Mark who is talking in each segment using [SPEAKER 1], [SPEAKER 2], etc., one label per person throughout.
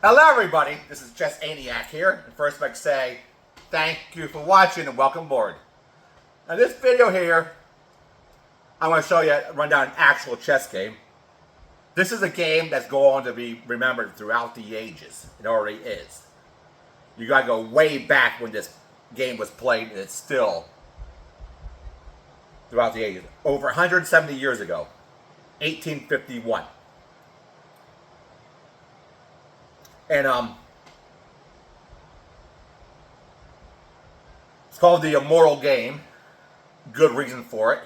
[SPEAKER 1] Hello everybody, this is Chess Aniac here. And first I'd like to say thank you for watching and welcome aboard. Now this video here, I want to show you, run down an actual chess game. This is a game that's going to be remembered throughout the ages. It already is. You gotta go way back when this game was played, and it's still throughout the ages. Over 170 years ago, 1851. And it's called the Immortal Game. Good reason for it.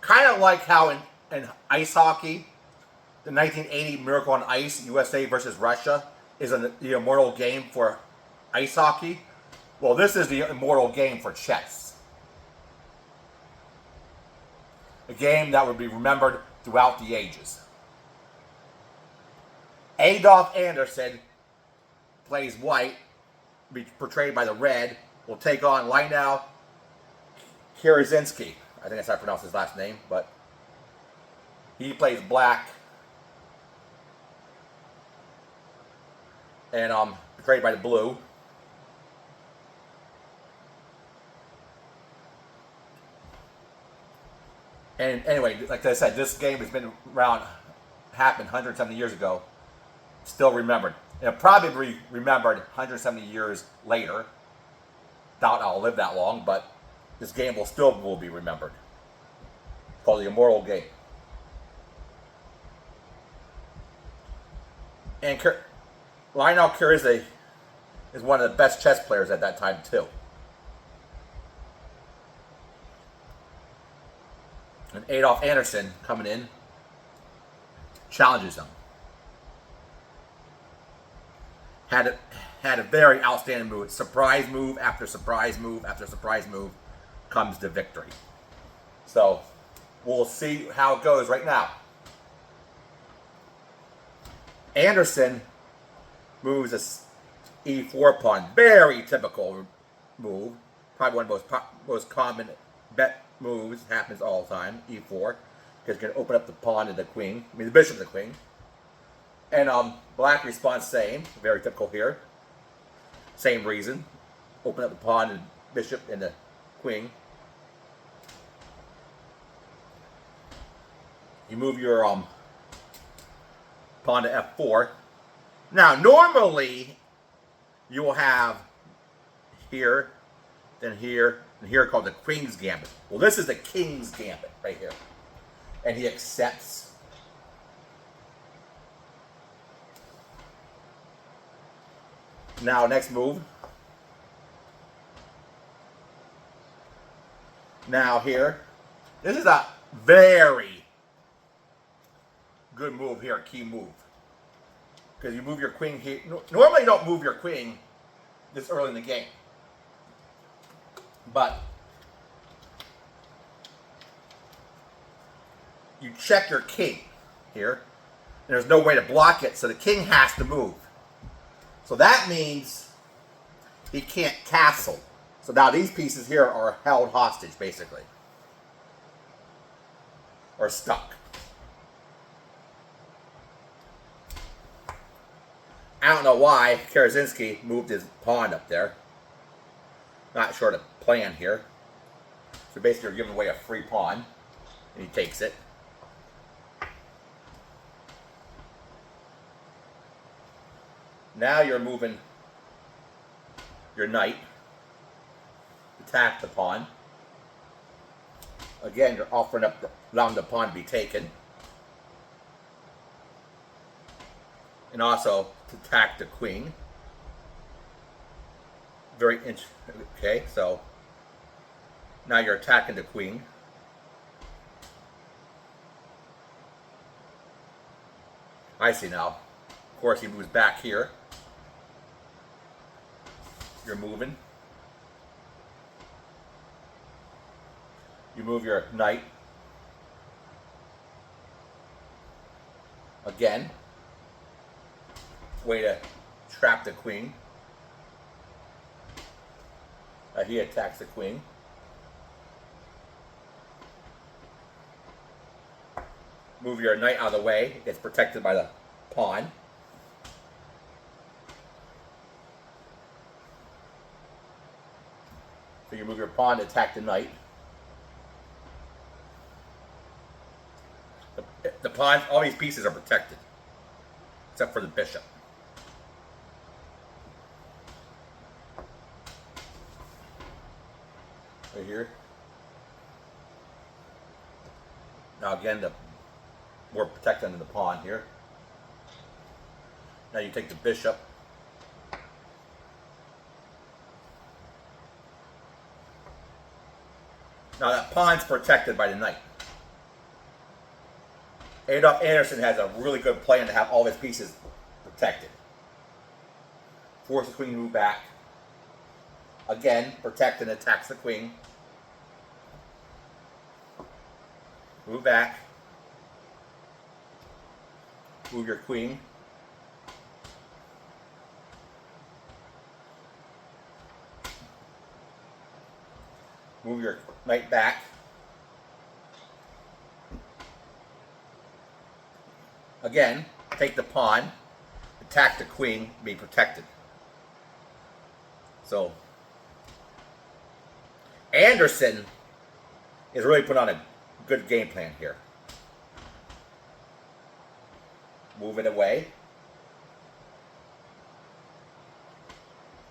[SPEAKER 1] Kind of like how in ice hockey, the 1980 Miracle on Ice, USA versus Russia, is the Immortal Game for ice hockey. Well, this is the Immortal Game for chess. A game that would be remembered throughout the ages. Adolf Anderssen plays white, portrayed by the red, will take on Lionel Kieseriyzky. I think that's how I pronounce his last name, but he plays black. And portrayed by the blue. And anyway, like I said, this game has been around, happened 170 years ago, still remembered. It'll probably be remembered 170 years later. Doubt I'll live that long, but this game will be remembered. It's called the Immortal Game. And Lionel Kieseriyzky is one of the best chess players at that time too. And Adolf Anderssen coming in challenges him. Had a very outstanding move. Surprise move after surprise move after surprise move comes to victory. So we'll see how it goes right now. Anderssen moves a e4 pawn. Very typical move. Probably one of the most common bet moves. Happens all the time. E4. Because you can open up the pawn and the queen. I mean the bishop and the queen. And black responds same. Very typical here. Same reason. Open up the pawn and bishop and the queen. You move your pawn to f4. Now, normally, you will have here, then here, and here called the Queen's Gambit. Well, this is the King's Gambit right here. And he accepts. Now, next move. Now, here. This is a very good move here, key move. Because you move your queen here. Normally you don't move your queen this early in the game. But you check your king here. And there's no way to block it, so the king has to move. So that means he can't castle. So now these pieces here are held hostage, basically. Or stuck. I don't know why Kieseriyzky moved his pawn up there. Not sure the plan here. So basically you're giving away a free pawn. And he takes it. Now you're moving your knight. Attack the pawn. Again, you're offering up, allowing the pawn to be taken. And also to attack the queen. Very interesting. Okay, so now you're attacking the queen. I see now. Of course, he moves back here. You're moving. You move your knight. Again. Way to trap the queen. He attacks the queen. Move your knight out of the way. It's protected by the pawn. So you move your pawn to attack the knight. The pawns, all these pieces are protected, except for the bishop. Right here. Now again, we're protecting the pawn here. Now you take the bishop. Now that pawn's protected by the knight. Adolf Anderssen has a really good plan to have all his pieces protected. Force the queen to move back. Again, protect and attacks the queen. Move back. Move your queen. Move your knight back. Again, take the pawn, attack the queen, be protected. So, Anderssen is really putting on a good game plan here. Move it away.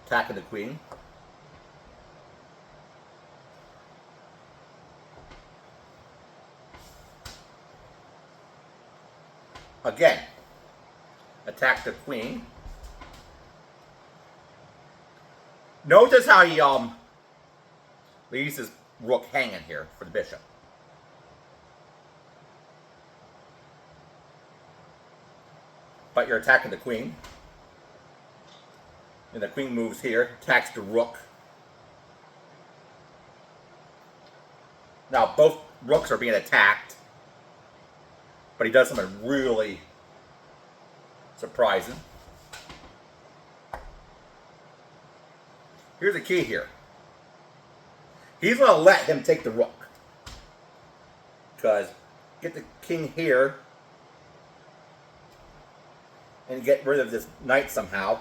[SPEAKER 1] Attacking the queen. Again, attack the queen. Notice how he leaves his rook hanging here for the bishop. But you're attacking the queen. And the queen moves here, attacks the rook. Now both rooks are being attacked. But he does something really surprising. Here's the key here. He's going to let him take the rook. Because get the king here and get rid of this knight somehow.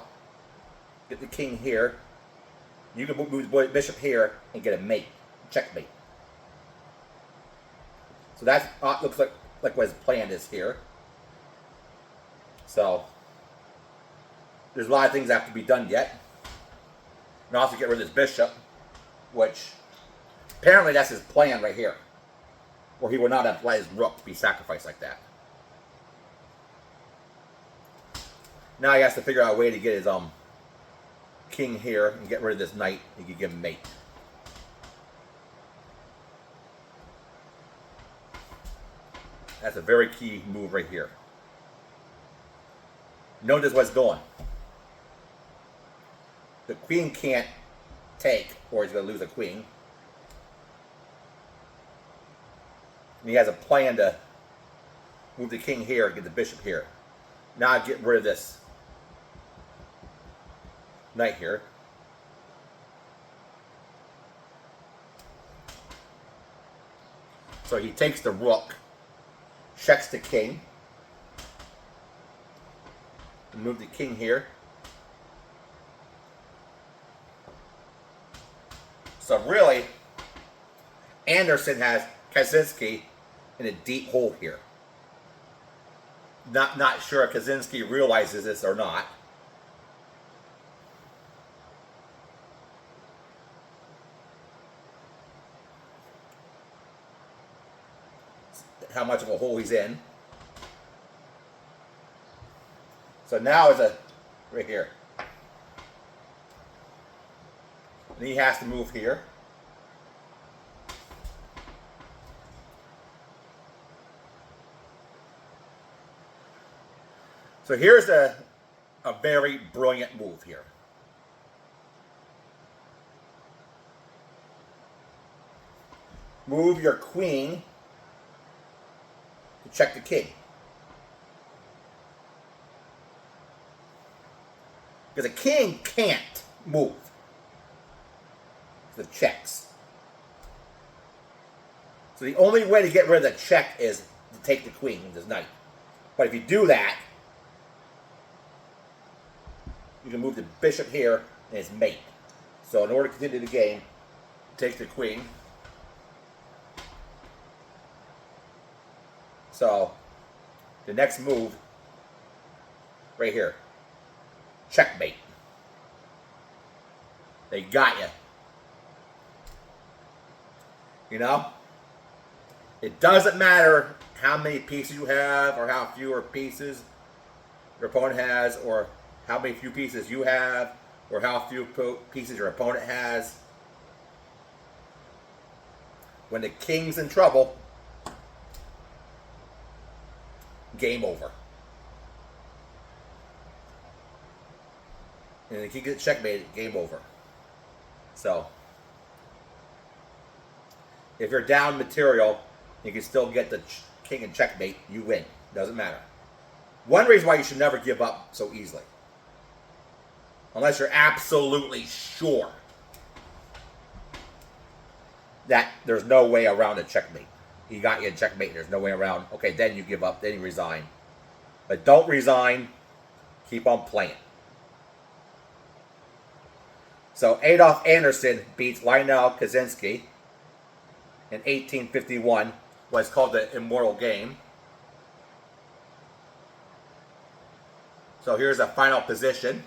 [SPEAKER 1] Get the king here. You can move the bishop here and get a mate. Checkmate. So that looks like what his plan is here. So, there's a lot of things that have to be done yet. And also get rid of this bishop, which apparently that's his plan right here. Or he will not have let his rook be sacrificed like that. Now he has to figure out a way to get his king here and get rid of this knight. He can give him mate. That's a very key move right here. Notice what's going. The queen can't take, or he's going to lose a queen. And he has a plan to move the king here and get the bishop here. Now get rid of this knight here. So he takes the rook. Checks the king. Move the king here. So really, Anderssen has Kieseriyzky in a deep hole here. Not sure if Kieseriyzky realizes this or not. How much of a hole he's in. So now is right here. And he has to move here. So here's a very brilliant move here. Move your queen to check the king. Because the king can't move. The checks. So the only way to get rid of the check is to take the queen with this knight. But if you do that, you can move the bishop here and his mate. So in order to continue the game, take the queen. So, the next move, right here, checkmate. They got you. You know? It doesn't matter how many pieces you have or how fewer pieces your opponent has or how many few pieces you have or how few pieces your opponent has. When the king's in trouble, game over. And the king gets checkmated, game over. So, if you're down material, you can still get the king and checkmate, you win. Doesn't matter. One reason why you should never give up so easily. Unless you're absolutely sure that there's no way around a checkmate. He got you in checkmate and there's no way around. Okay, then you give up, then you resign. But don't resign. Keep on playing. So Adolf Anderssen beats Lionel Kieseriyzky in 1851. What's called the Immortal Game. So here's a final position.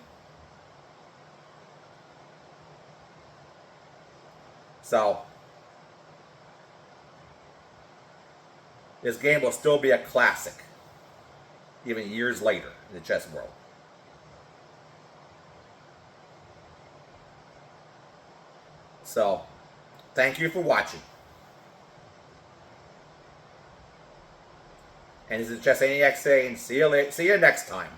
[SPEAKER 1] So this game will still be a classic, even years later in the chess world. So, thank you for watching. And this is Chess Maniac saying, see you next time.